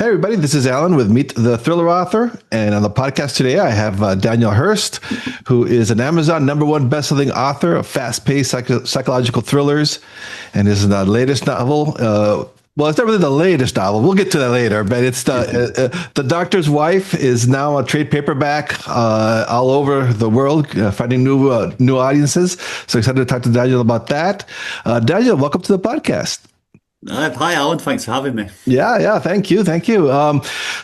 everybody. This is Alan with Meet the Thriller Author. And on the podcast today, I have Daniel Hurst, who is an Amazon #1 bestselling author of fast-paced psychological thrillers. And his latest novel, well, it's not really the latest novel. We'll get to that later, but it's The Doctor's Wife is now a trade paperback all over the world, finding new audiences. So excited to talk to Daniel about that. Daniel, welcome to the podcast. Hi, Alan. Thanks for having me. Yeah. Thank you.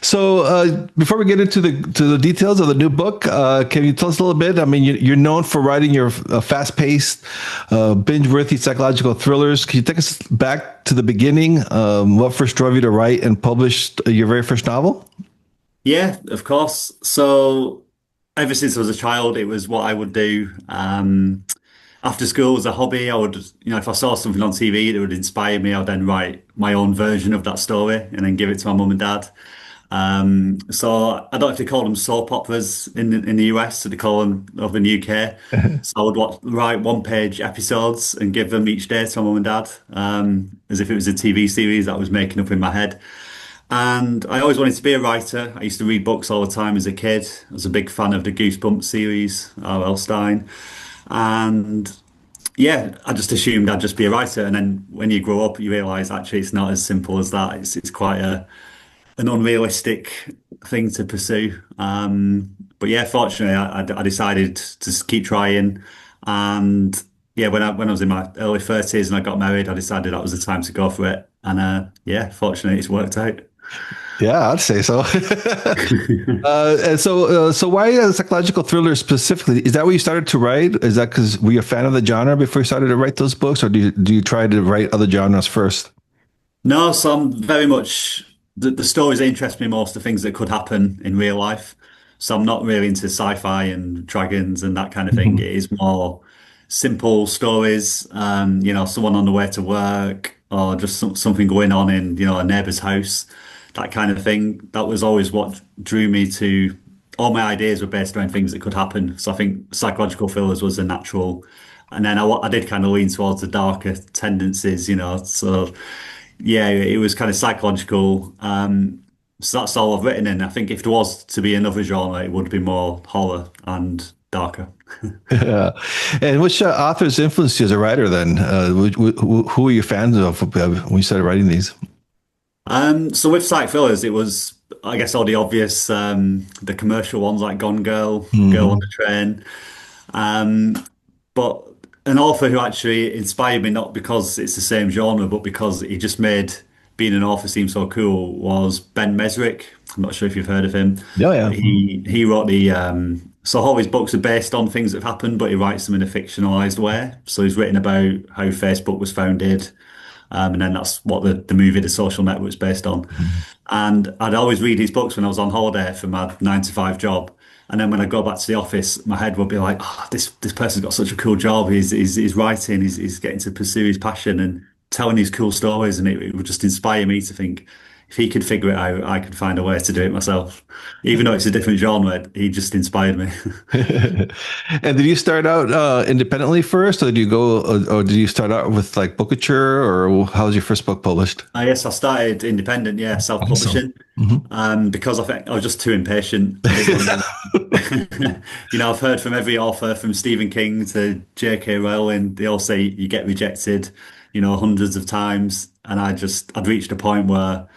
So before we get into the details of the new book, can you tell us a little bit? I mean, you're known for writing your fast-paced, binge-worthy psychological thrillers. Can you take us back to the beginning? What first drove you to write and publish your very first novel? Yeah, of course. So ever since I was a child, it was what I would do. After school as a hobby, I would, if I saw something on TV that would inspire me, I'd then write my own version of that story and then give it to my mum and dad. So I don't know if they call them soap operas in the US, so they call them over in the UK. So I would write one-page episodes and give them each day to my mum and dad, as if it was a TV series that I was making up in my head. And I always wanted to be a writer. I used to read books all the time as a kid. I was a big fan of the Goosebumps series, R.L. Stein. And yeah, I just assumed I'd just be a writer. And then when you grow up, you realize actually it's not as simple as that. It's quite an unrealistic thing to pursue. But yeah, fortunately, I decided to just keep trying. And yeah, when I was in my early 30s and I got married, I decided that was the time to go for it. And yeah, fortunately, it's worked out. Yeah, I'd say so. And so why a psychological thriller specifically? Is that what you started to write? Is that because were you a fan of the genre before you started to write those books, or do you try to write other genres first? No, so I'm very much the stories that interest me most are things that could happen in real life. So I'm not really into sci-fi and dragons and that kind of thing. Mhm. It is more simple stories, someone on the way to work or just something going on in, a neighbor's house, that kind of thing. That was always what drew me to all my ideas were based around things that could happen. So I think psychological thrillers was a natural. And then I did kind of lean towards the darker tendencies, so yeah, it was kind of psychological. So that's all I've written in. I think if there was to be another genre, it would be more horror and darker. Yeah. And which authors influenced you as a writer then? Who are you fans of when you started writing these? So with psych thrillers, it was, I guess, all the obvious, the commercial ones like Gone Girl, Girl on Hmm. the Train. Um, but an author who actually inspired me, not because it's the same genre, but because he just made being an author seem so cool, was Ben Mesrick. I'm not sure if you've heard of him. Yeah, yeah. He wrote so all his books are based on things that have happened, but he writes them in a fictionalized way. So he's written about how Facebook was founded. And then that's what the movie The Social Network is based on. And I'd always read his books when I was on holiday for my 9 to 5 job. And then when I go back to the office, my head would be like, oh, this person's got such a cool job. He's writing, he's getting to pursue his passion and telling these cool stories. And it would just inspire me to think, if he could figure it out, I could find a way to do it myself. Even though it's a different genre, he just inspired me. And did you start out independently first, or did you or did you start out with like Bookature, or how was your first book published? I guess I started independent, yeah, Awesome. self-publishing, Hmm. because I think I was just too impatient. I didn't want to, I've heard from every author, from Stephen King to J.K. Rowling, they all say you get rejected, hundreds of times. And I'd reached a point where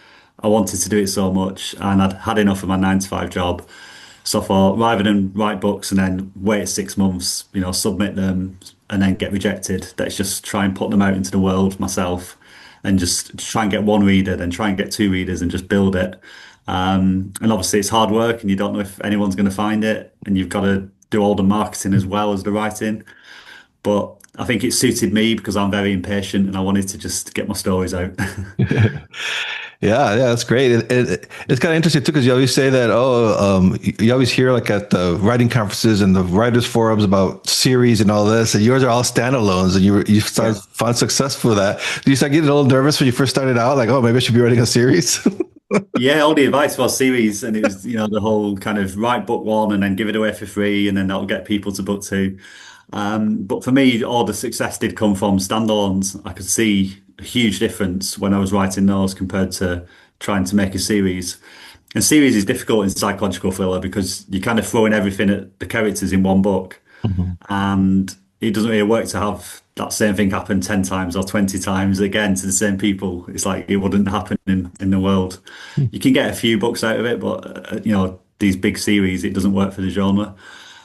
I wanted to do it so much and I'd had enough of my 9 to 5 job. So I thought, rather than write books and then wait 6 months, submit them and then get rejected, let's just try and put them out into the world myself and just try and get one reader, then try and get two readers and just build it. And obviously it's hard work and you don't know if anyone's going to find it and you've got to do all the marketing as well as the writing. But I think it suited me because I'm very impatient and I wanted to just get my stories out. Yeah, that's great. It's kind of interesting too, because you always say that, you always hear like at the writing conferences and the writers forums about series and all this, and yours are all standalones, and Yeah. found successful with that. Did you start getting a little nervous when you first started out? Like, oh, maybe I should be writing a series? Yeah, all the advice was series, and it was, the whole kind of write book one and then give it away for free, and then that'll get people to book two. But for me, all the success did come from standalones. I could see a huge difference when I was writing those compared to trying to make a series. And series is difficult in psychological thriller because you're kind of throwing everything at the characters in one book, Mhm. and it doesn't really work to have that same thing happen 10 times or 20 times again to the same people. It's like it wouldn't happen in the world. You can get a few books out of it, but these big series, it doesn't work for the genre.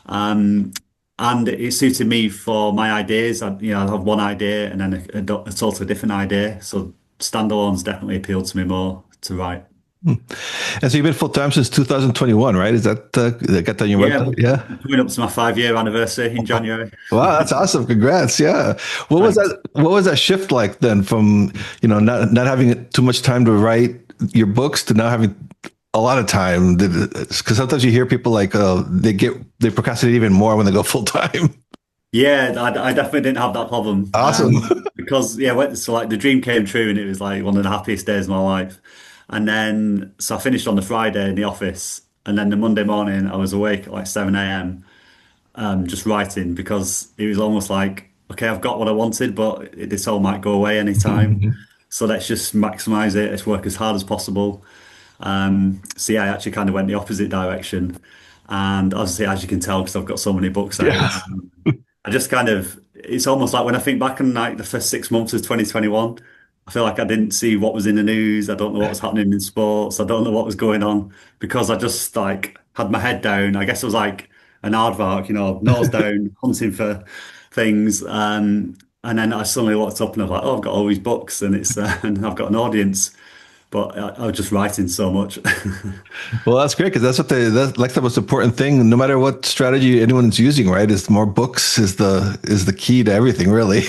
Um, and it suited me for my ideas. I have one idea and then a totally different idea. So standalones definitely appealed to me more to write. And so you've been full time since 2021, right? Is that got that on your Yeah, website? Yeah. coming up to my 5 year anniversary in January. Wow, that's awesome. Congrats. Yeah. Thanks. What was that shift like then from, not having too much time to write your books to now having a lot of time? Because sometimes you hear people like they procrastinate even more when they go full time. Yeah, I definitely didn't have that problem. Awesome. Because so like the dream came true and it was like one of the happiest days of my life. And then so I finished on the Friday in the office, and then the Monday morning I was awake at like 7 a.m. Just writing because it was almost like, okay, I've got what I wanted, but this all might go away anytime. So let's just maximize it. Let's work as hard as possible. So yeah, I actually kind of went the opposite direction. And obviously, as you can tell, because I've got so many books out, Yeah. I just kind of, it's almost like when I think back on like the first 6 months of 2021, I feel like I didn't see what was in the news. I don't know what was happening in sports. I don't know what was going on because I just like had my head down. I guess it was like an aardvark, nose down, hunting for things. And then I suddenly looked up and I was like, oh, I've got all these books and it's and I've got an audience. But I was just writing so much. Well, that's great because that's like the most important thing. No matter what strategy anyone's using, right? Is more books is the key to everything, really.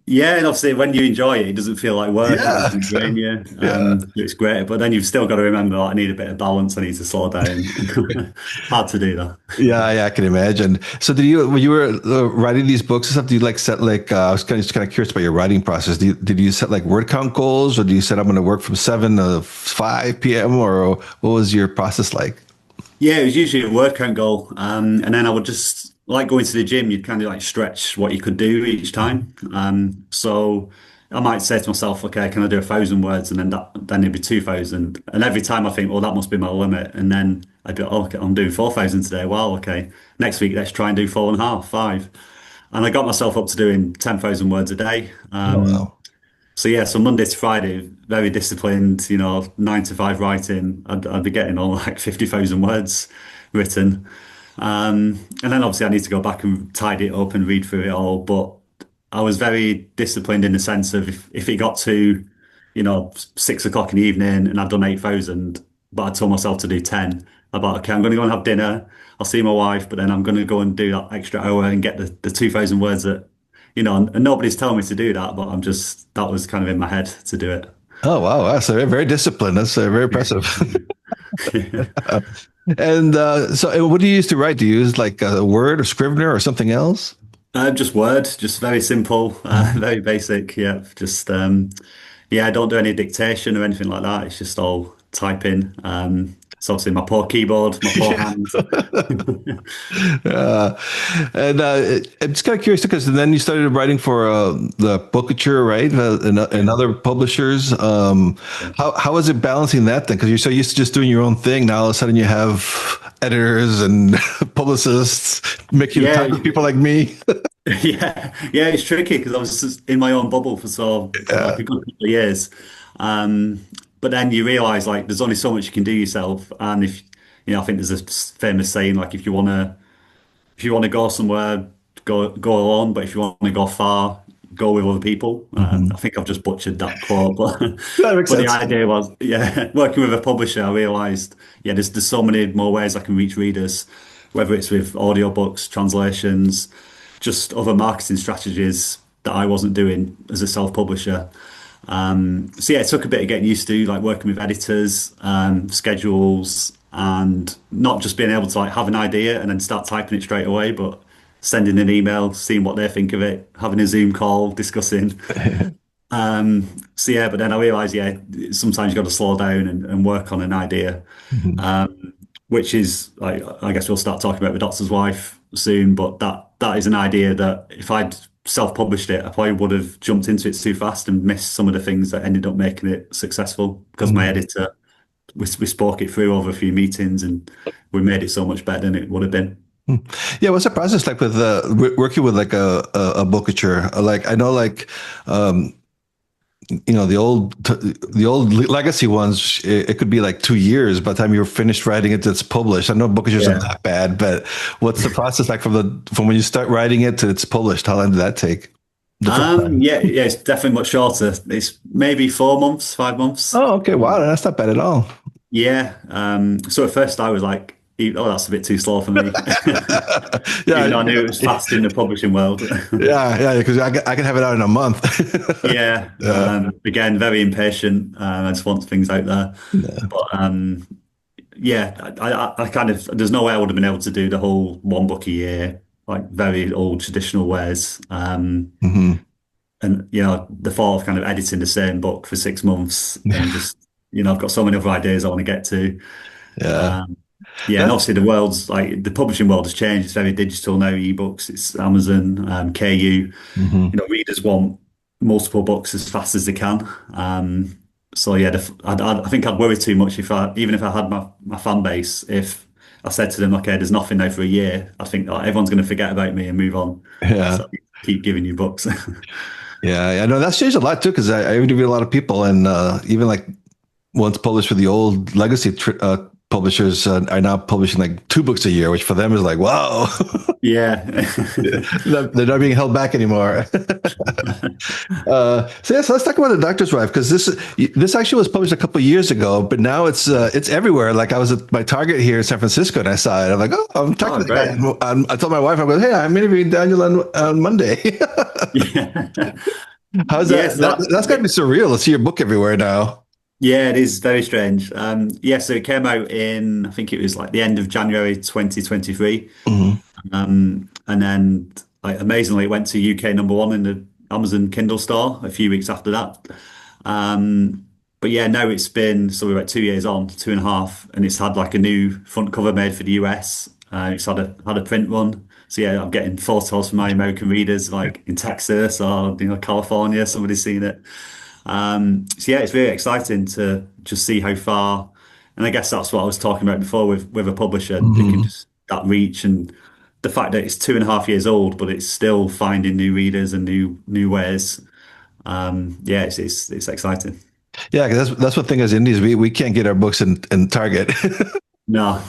Yeah, and obviously when you enjoy it, it doesn't feel like work. It Yeah. doesn't drain you. Yeah. It's great. But then you've still got to remember, like, I need a bit of balance. I need to slow down. Hard to do that. Yeah, I can imagine. So, when you were writing these books and stuff, do you like set like? I was kind of curious about your writing process. Did you set like word count goals, or do you set I'm going to work from 7 to 5 p.m., or what was your process like? Yeah, it was usually a word count goal. And then I would just like going to the gym, you'd kind of like stretch what you could do each time. So I might say to myself, okay, can I do 1,000 words? And then it'd be 2,000. And every time I think, well, that must be my limit. And then I'd be, oh, okay, I'm doing 4,000 today. Wow, okay. Next week, let's try and do 4.5, 5. And I got myself up to doing 10,000 words a day. Oh, wow. So yeah, so Monday to Friday, very disciplined, 9 to 5 writing. I'd be getting all like 50,000 words written. And then obviously I need to go back and tidy it up and read through it all. But I was very disciplined in the sense of if it got to, 6 o'clock in the evening and I'd done 8,000, but I told myself to do 10. About, okay, I'm going to go and have dinner. I'll see my wife, but then I'm going to go and do that extra hour and get the 2,000 words that, and nobody's telling me to do that, but that was kind of in my head to do it. Oh, wow. That's very disciplined. That's very impressive. And what do you use to write? Do you use like a Word or Scrivener or something else? Just Word, just very simple, very basic. Yeah, just yeah, I don't do any dictation or anything like that. It's just all typing. So obviously my poor keyboard, my poor Yeah. hands. Uh, and I'm just kind of curious because then you started writing for the Bookouture, right? And other publishers. How is it balancing that then? Because you're so used to just doing your own thing. Now all of a sudden you have editors and publicists making you talk Yeah, to people like me. yeah, it's tricky because I was just in my own bubble for like a good couple of years. But then you realize like there's only so much you can do yourself, and if I think there's a famous saying like if you want to go somewhere, go alone, but if you want to go far, go with other people. I Mhm. think I've just butchered that quote, but That makes but the sense. idea was, yeah, working with a publisher, I realized, yeah, there's so many more ways I can reach readers, whether it's with audiobooks, translations, just other marketing strategies that I wasn't doing as a self-publisher. So yeah, it took a bit of getting used to, like working with editors, schedules, and not just being able to like have an idea and then start typing it straight away, but sending an email, seeing what they think of it, having a Zoom call, discussing. So yeah, but then I realized, yeah, sometimes you got to slow down and work on an idea, Mhm. which is like I guess we'll start talking about the doctor's wife soon, but that is an idea that if I'd self-published it, I probably would have jumped into it too fast and missed some of the things that ended up making it successful because my editor, we spoke it through over a few meetings and we made it so much better than it would have been. Yeah, what's the process like with working with like a bookager? Like I know, like the old legacy ones, it could be like 2 years by the time you're finished writing it, it's published. I know bookagers are Yeah. not bad, but what's the process like from when you start writing it to it's published? How long did that take? The first time. Yeah, it's definitely much shorter. It's maybe 4 months, 5 months. Oh, okay. Wow, that's not bad at all. Yeah. So at first I was like, oh, that's a bit too slow for me. Even Yeah, though I knew it was fast in the publishing world. yeah, because I can have it out in a month. Yeah. Yeah, Again, very impatient. I just want things out there. yeah. But yeah, I kind of, there's no way I would have been able to do the whole one book a year, like very old traditional ways. Hmm. And, the thought of kind of editing the same book for 6 months and just, I've got so many other ideas I want to get to. Yeah. Um, yeah, and That, obviously the world's like the publishing world has changed. It's very digital now, ebooks, it's Amazon, KU. mhm. Readers want multiple books as fast as they can. So yeah, I think I'd worry too much even if I had my fan base, if I said to them, okay, there's nothing now for a year, I think everyone's going to forget about me and move on. Yeah. So I keep giving you books. Yeah, I know that's changed a lot too because I interviewed a lot of people and even like once published for the old legacy publishers are now publishing like 2 books a year, which for them is like, wow. Yeah. They're not being held back anymore. So let's talk about The Doctor's Wife because this actually was published a couple of years ago, but now it's everywhere. Like I was at my Target here in San Francisco and I saw it. I'm like, oh, I'm talking Oh, to the guy. great. I told my wife, I go, hey, I'm interviewing Daniel on Monday. Yeah. How's Yeah, that? so That's got to be surreal to see your book everywhere now. yeah, it is very strange. Yeah, so it came out in, I think it was like the end of January 2023. Hmm. And then like amazingly it went to UK number one in the Amazon Kindle store a few weeks after that. But yeah, now it's been, so we're at 2 years on, 2.5, and it's had like a new front cover made for the US. It's had a print run. So yeah, I'm getting photos from my American readers like in Texas or California, somebody's seen it. So yeah, it's really exciting to just see how far, and I guess that's what I was talking about before with a publisher. They can Hmm. just that reach and the fact that it's 2.5 years old, but it's still finding new readers and new ways. Yeah, it's exciting. Yeah, 'cause that's one thing as Indies, we can't get our books in Target. No.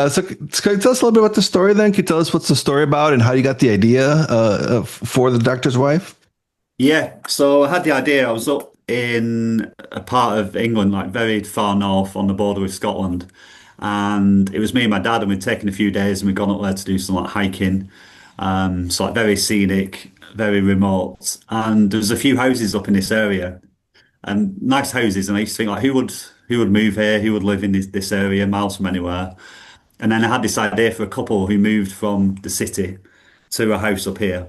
So can you tell us a little bit about the story then? Can you tell us what's the story about and how you got the idea for The Doctor's Wife? Yeah, so I had the idea. I was up in a part of England, like very far north on the border with Scotland. And it was me and my dad, and we'd taken a few days and we'd gone up there to do some like hiking. So like very scenic, very remote. And there was a few houses up in this area and nice houses. And I used to think like who would move here? Who would live in this area, miles from anywhere? And then I had this idea for a couple who moved from the city to a house up here.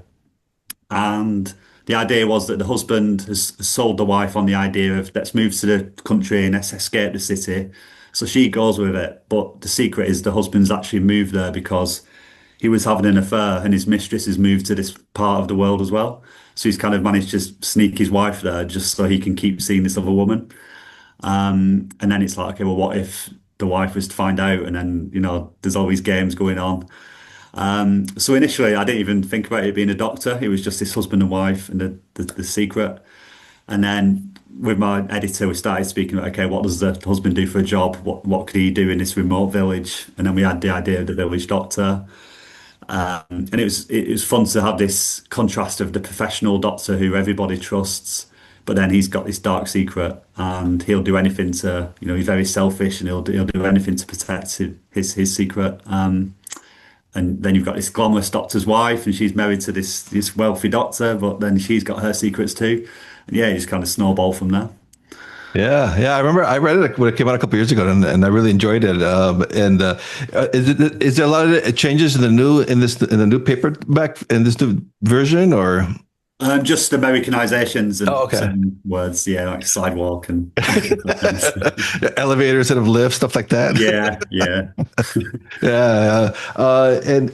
And the idea was that the husband has sold the wife on the idea of let's move to the country and let's escape the city. So she goes with it. But the secret is the husband's actually moved there because he was having an affair and his mistress has moved to this part of the world as well. So he's kind of managed to sneak his wife there just so he can keep seeing this other woman. And then it's like, okay, well, what if the wife was to find out? And then, there's all these games going on. So initially, I didn't even think about it being a doctor. It was just this husband and wife and the secret. And then with my editor, we started speaking about, okay, what does the husband do for a job? What could he do in this remote village? And then we had the idea of the village doctor. And it was fun to have this contrast of the professional doctor who everybody trusts, but then he's got this dark secret and he'll do anything to, he's very selfish and he'll do anything to protect his secret. And then you've got this glamorous doctor's wife, and she's married to this wealthy doctor, but then she's got her secrets too. And yeah, you just kind of snowball from there. Yeah. I remember I read it when it came out a couple years ago, and I really enjoyed it. And is there a lot of changes in the new paperback in this new version, or? Just Americanizations and Oh, okay. certain words, yeah, like sidewalk and that kind of stuff. Elevators instead of lifts, stuff like that. Yeah, yeah. Yeah, and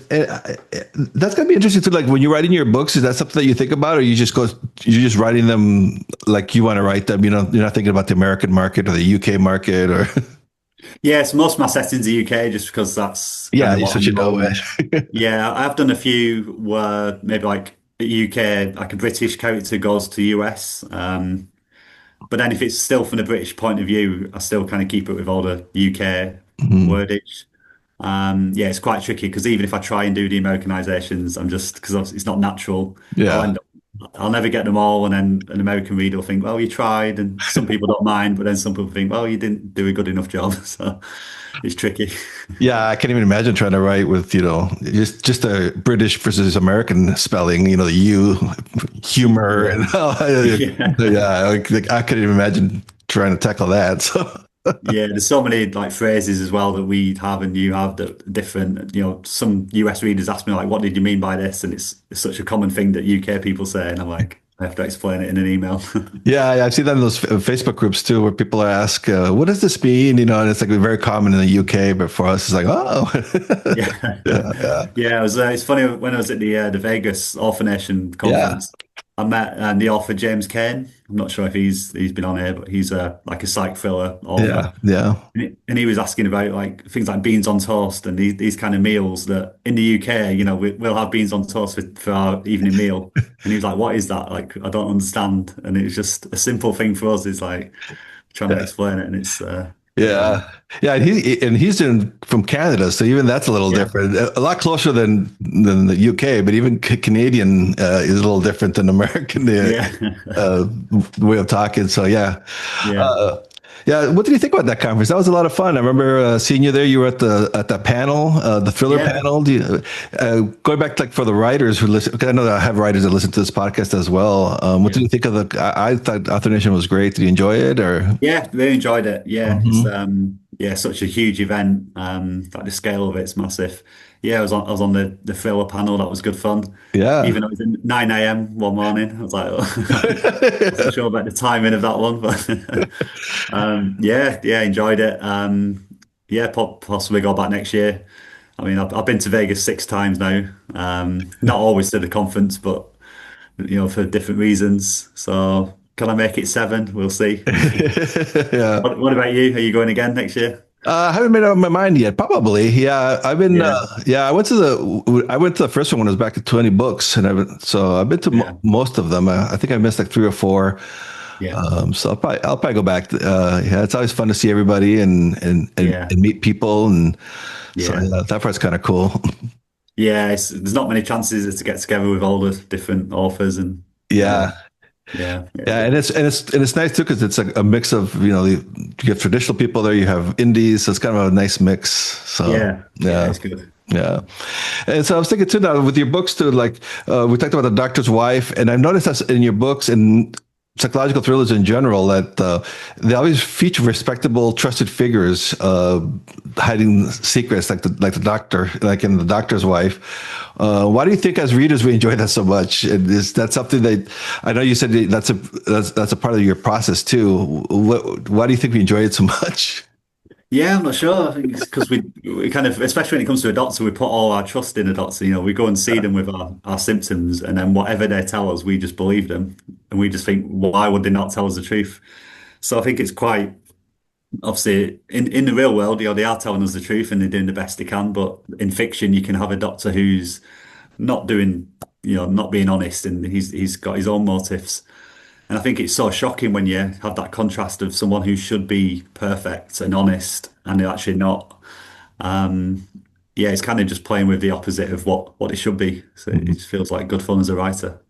that's gonna be interesting too. Like when you're writing your books, is that something that you think about, or you're just writing them like you want to write them? You know, you're not thinking about the American market or the UK market, or Yeah, so most of my settings are UK just because that's kind yeah, of you what such I a know. know And it. yeah, I've done a few where maybe like UK, like a British character goes to US. But then if it's still from the British point of view, I still kind of keep it with all the UK Mhm. wordage. Yeah, it's quite tricky because even if I try and do the Americanizations, I'm just because it's not natural. I'll Yeah. end up, I'll never get them all, and then an American reader will think, "Well, you tried," and some people don't mind, but then some people think, "Well, you didn't do a good enough job." So it's tricky. Yeah, I can't even imagine trying to write with, just a British versus American spelling, the U, humor, Yeah, and yeah. yeah, I couldn't even imagine trying to tackle that. So Yeah, there's so many like phrases as well that we have and you have that are different. Some US readers ask me like, "What did you mean by this?" And it's such a common thing that UK people say, and I'm like, I have to explain it in an email. yeah, I've seen that in those Facebook groups too, where people ask, "What does this mean?" And it's like very common in the UK, but for us, it's like, "Oh, Yeah, yeah, yeah, yeah. It's funny when I was at the Vegas Orphan Nation yeah, conference. I met the author James Kane. I'm not sure if he's been on here, but he's like a psych thriller author. yeah, yeah, And he was asking about like things like beans on toast and these kind of meals that in the UK, we'll have beans on toast for our evening meal. And he was like, "What is that? Like, I don't understand." And it was just a simple thing for us is like trying to yeah. explain it, and it's Yeah, yeah, and he's from Canada, so even that's a little yeah, different. A lot closer than the UK, but even Canadian is a little different than American yeah, uh, way of talking. So yeah, yeah, uh, yeah. What did you think about that conference? That was a lot of fun. I remember seeing you there. You were at the panel, the thriller yeah, panel. Going back to, like for the writers who listen, because I know that I have writers that listen to this podcast as well. What did yeah. you think of the? I thought Author Nation was great. Did you enjoy it or? Yeah, really enjoyed it. Yeah, it's Mhm. yeah, such a huge event. Like the scale of it's massive. Yeah, I was on the thriller panel. That was good fun. Yeah. Even though it was at 9 a.m. one morning, I was like, wasn't sure about the timing of that one, but yeah, yeah, enjoyed it. Yeah, possibly go back next year. I mean, I've been to Vegas 6 times now. Not always to the conference, but for different reasons. So can I make it seven? We'll see. Yeah. What about you? Are you going again next year? I haven't made up my mind yet. Probably. Yeah. I've been, Yeah, yeah, I went to the first one when I was back at 20 books. So I've been to yeah, most of them. I think I missed like three or four. yeah, So I'll probably go back. Yeah, it's always fun to see everybody yeah, and meet people. And so yeah, yeah, that part's kind of cool. yeah. There's not many chances to get together with all the different authors, and Yeah. yeah, yeah, it's Yeah, good. and it's nice too because it's a mix of you have traditional people there, you have indies, so it's kind of a nice mix. So Yeah, yeah, yeah, it's good. yeah. And so I was thinking too now with your books too, like we talked about the doctor's wife, and I've noticed that in your books and psychological thrillers in general that they always feature respectable, trusted figures hiding secrets, like the doctor, like in the doctor's wife. Why do you think, as readers, we enjoy that so much? And is that something that I know you said that's a part of your process too? Why do you think we enjoy it so much? Yeah, I'm not sure. I think it's because we kind of, especially when it comes to a doctor, we put all our trust in a doctor. We go and see them with our symptoms, and then whatever they tell us, we just believe them, and we just think, why would they not tell us the truth? So I think it's quite obviously in the real world, they are telling us the truth and they're doing the best they can. But in fiction, you can have a doctor who's not doing, not being honest, and he's got his own motives. And I think it's so shocking when you have that contrast of someone who should be perfect and honest and they're actually not. Um, yeah, it's kind of just playing with the opposite of what it should be. So it just feels like good fun as a writer.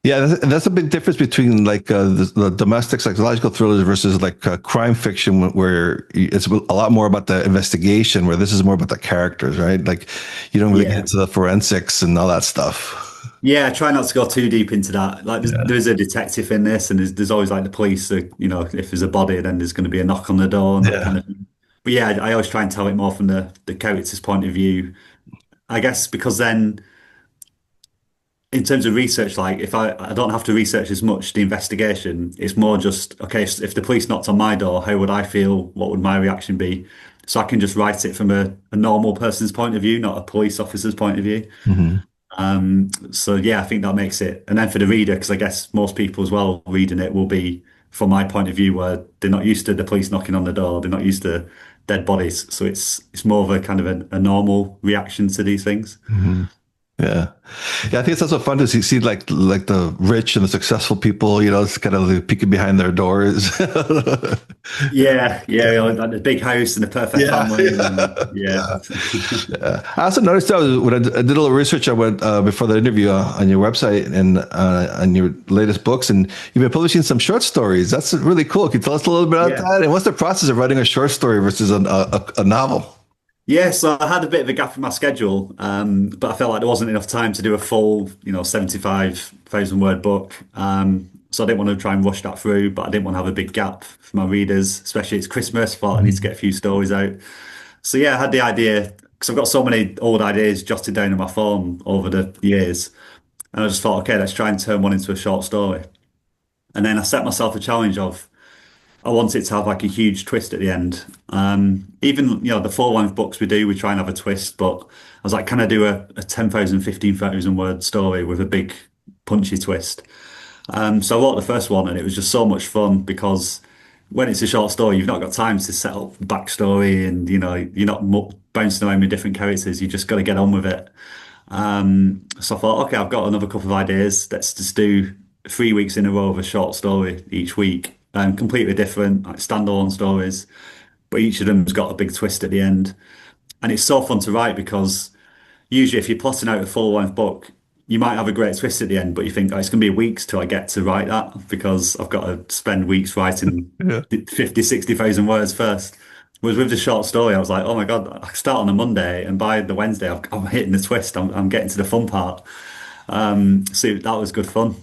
Yeah, that's a big difference between like the domestic psychological thrillers versus like crime fiction, where it's a lot more about the investigation, where this is more about the characters, right? Like you don't really get Yeah. into the forensics and all that stuff. Yeah, try not to go too deep into that. Like, Yeah, there's a detective in this, and there's always like the police. So, if there's a body, then there's going to be a knock on the door and that kind yeah, of thing. But yeah, I always try and tell it more from the character's point of view. I guess because then in terms of research, like if I don't have to research as much the investigation, it's more just okay, if the police knocked on my door, how would I feel? What would my reaction be? So I can just write it from a normal person's point of view, not a police officer's point of view. Hmm. So yeah, I think that makes it. And then for the reader, because I guess most people as well reading it will be from my point of view, where they're not used to the police knocking on the door, they're not used to dead bodies, so it's more of a kind of a normal reaction to these things. Hmm. Yeah. Yeah, I think it's also fun to see like the rich and the successful people, it's kind of like peeking behind their doors. Yeah, yeah, like the big house and the perfect Yeah, family, and yeah, yeah, yeah. I also noticed that when I did a little research, I went before the interview on your website and on your latest books, and you've been publishing some short stories. That's really cool. Can you tell us a little bit about yeah. that? And what's the process of writing a short story versus a novel? Yeah, so I had a bit of a gap in my schedule, but I felt like there wasn't enough time to do a full, 75,000 word book. So I didn't want to try and rush that through, but I didn't want to have a big gap for my readers, especially it's Christmas. I thought I need to Mhm. get a few stories out. So yeah, I had the idea because I've got so many old ideas jotted down on my phone over the years. And I just thought, okay, let's try and turn one into a short story. And then I set myself a challenge of I want it to have like a huge twist at the end. Even, the full length books we do, we try and have a twist, but I was like, can I do a 10,000, 15,000 word story with a big punchy twist? So I wrote the first one and it was just so much fun because when it's a short story, you've not got time to set up backstory and, you're not bouncing around with different characters. You just got to get on with it. So I thought, okay, I've got another couple of ideas. Let's just do 3 weeks in a row of a short story each week, completely different, like standalone stories, but each of them's got a big twist at the end. And it's so fun to write because usually if you're plotting out a full-length book, you might have a great twist at the end, but you think, oh, it's going to be weeks till I get to write that because I've got to spend weeks writing Yeah. 50, 60,000 words first. Whereas with the short story, I was like, oh my God, I start on a Monday and by the Wednesday, I'm hitting the twist. I'm getting to the fun part. So that was good fun.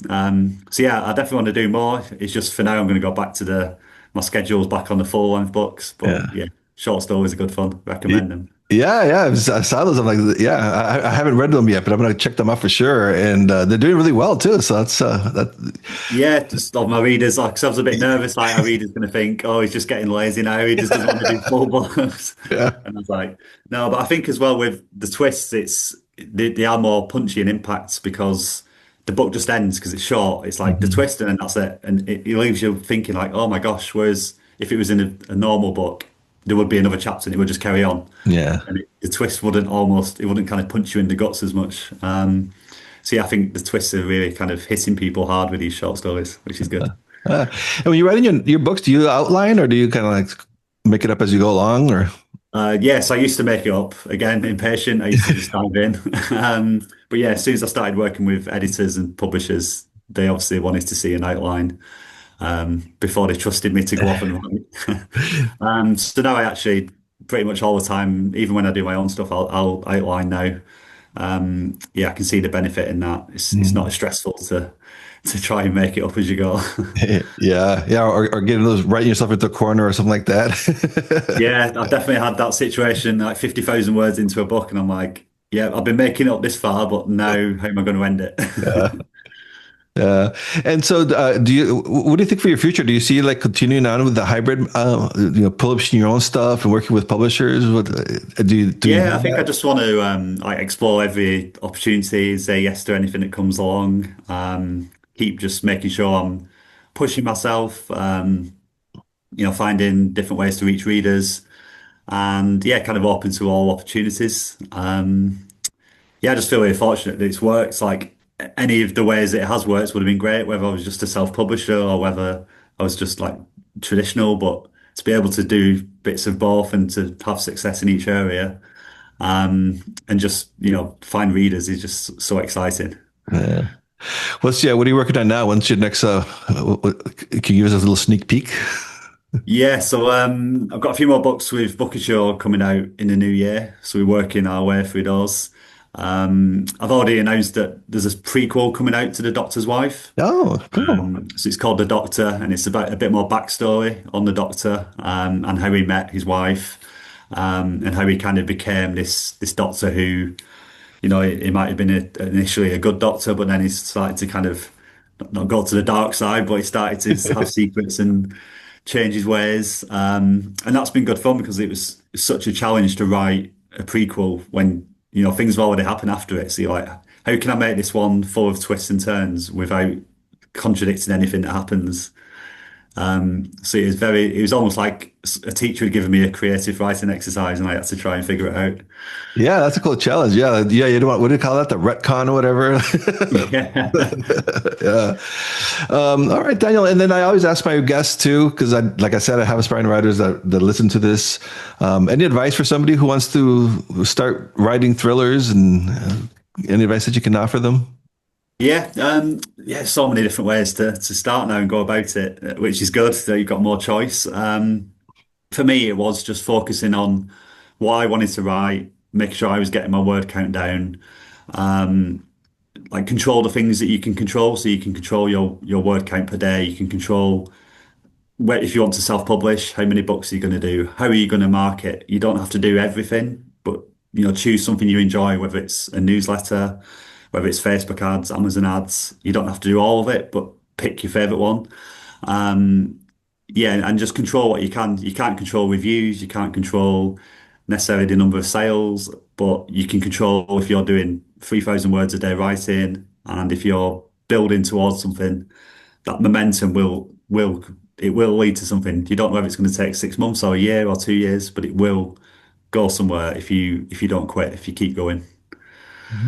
So yeah, I definitely want to do more. It's just for now, I'm going to go back to my schedules back on the full length books. But Yeah. yeah, short stories are good fun. Y- Recommend them. Yeah, yeah. I saw those. I'm like, yeah, I haven't read them yet, but I'm gonna check them out for sure. And they're doing really well too. So that's that. Yeah, just of my readers, like, 'cause I was a bit nervous, like our readers going to think, oh, he's just getting lazy now. He just doesn't want to do full books. Yeah. And I was like, no, but I think as well with the twists, they are more punchy and impacts because the book just ends because it's short. It's like the Mhm. twist and then that's it. And it leaves you thinking like, oh my gosh, whereas if it was in a normal book, there would be another chapter and it would just carry on. Yeah. And the twist it wouldn't kind of punch you in the guts as much. So yeah, I think the twists are really kind of hitting people hard with these short stories, which is good. And when you're writing your books, do you outline or do you kind of like make it up as you go along? Or Yes, I used to make it up. Again, impatient. I used to just dive in. But yeah, as soon as I started working with editors and publishers, they obviously wanted to see an outline before they trusted me to go off and write. So now I actually pretty much all the time, even when I do my own stuff, I'll outline now. Yeah, I can see the benefit in that. It's not Mhm. as stressful to try and make it up as you go. Yeah, yeah, or getting those writing yourself into a corner or something like that. Yeah, I've definitely had that situation, like 50,000 words into a book, and I'm like, yeah, I've been making it up this far, but now how am I going to end it? Yeah. Yeah. And so, what do you think for your future? Do you see like continuing on with the hybrid, publishing your own stuff and working with publishers? What do you Yeah, I envision think I that? just want to like explore every opportunity, say yes to anything that comes along. Keep just making sure I'm pushing myself, finding different ways to reach readers, and yeah, kind of open to all opportunities. Yeah, I just feel really fortunate that it's worked. Like any of the ways it has worked would have been great, whether I was just a self-publisher or whether I was just like traditional, but to be able to do bits of both and to have success in each area, and just, find readers is just so exciting. Yeah. What are you working on now? When's your next, can you give us a little sneak peek? Yeah, so I've got a few more books with Booker Show coming out in the new year, so we're working our way through those. I've already announced that there's a prequel coming out to The Doctor's Wife. Oh, cool. So it's called The Doctor, and it's about a bit more backstory on the Doctor, and how he met his wife, and how he kind of became this Doctor who he might have been initially a good doctor, but then he started to kind of not go to the dark side, but he started to have secrets and change his ways. And that's been good fun because it was such a challenge to write a prequel when, things have already happened after it. So you're like, how can I make this one full of twists and turns without contradicting anything that happens? So it was almost like a teacher had given me a creative writing exercise and I had to try and figure it out. Yeah, that's a cool challenge. Yeah, yeah. You know what do you call that? The retcon or whatever. Yeah. Yeah. All right, Daniel. And then I always ask my guests too, because like I said, I have aspiring writers that listen to this. Any advice for somebody who wants to start writing thrillers, and any advice that you can offer them? Yeah, so many different ways to start now and go about it, which is good that you've got more choice. For me, it was just focusing on what I wanted to write, making sure I was getting my word count down, like control the things that you can control. So you can control your word count per day. You can control where if you want to self-publish, how many books are you going to do? How are you going to market? You don't have to do everything, but choose something you enjoy, whether it's a newsletter, whether it's Facebook ads, Amazon ads. You don't have to do all of it, but pick your favorite one. Yeah, and just control what you can. You can't control reviews, you can't control necessarily the number of sales, but you can control if you're doing 3,000 words a day writing, and if you're building towards something, that momentum will lead to something. You don't know if it's going to take 6 months or a year or 2 years, but it will go somewhere if you don't quit, if you keep going.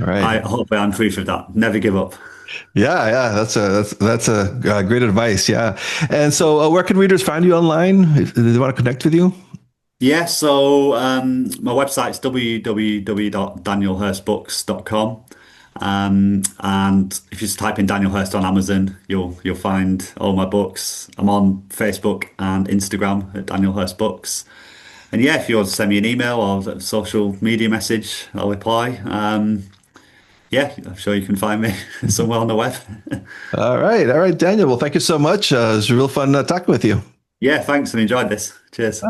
All right. I hope I'm proof of that. Never give up. Yeah, yeah. That's a great advice. Yeah. And so, where can readers find you online if they want to connect with you? Yeah, so my website's www.danielhurstbooks.com. And if you just type in Daniel Hurst on Amazon, you'll find all my books. I'm on Facebook and Instagram at Daniel Hurst Books. And yeah, if you want to send me an email or a social media message, I'll reply. Yeah, I'm sure you can find me somewhere on the web. All right, Daniel. Well, thank you so much. It was real fun talking with you. Yeah, thanks and enjoyed this. Cheers.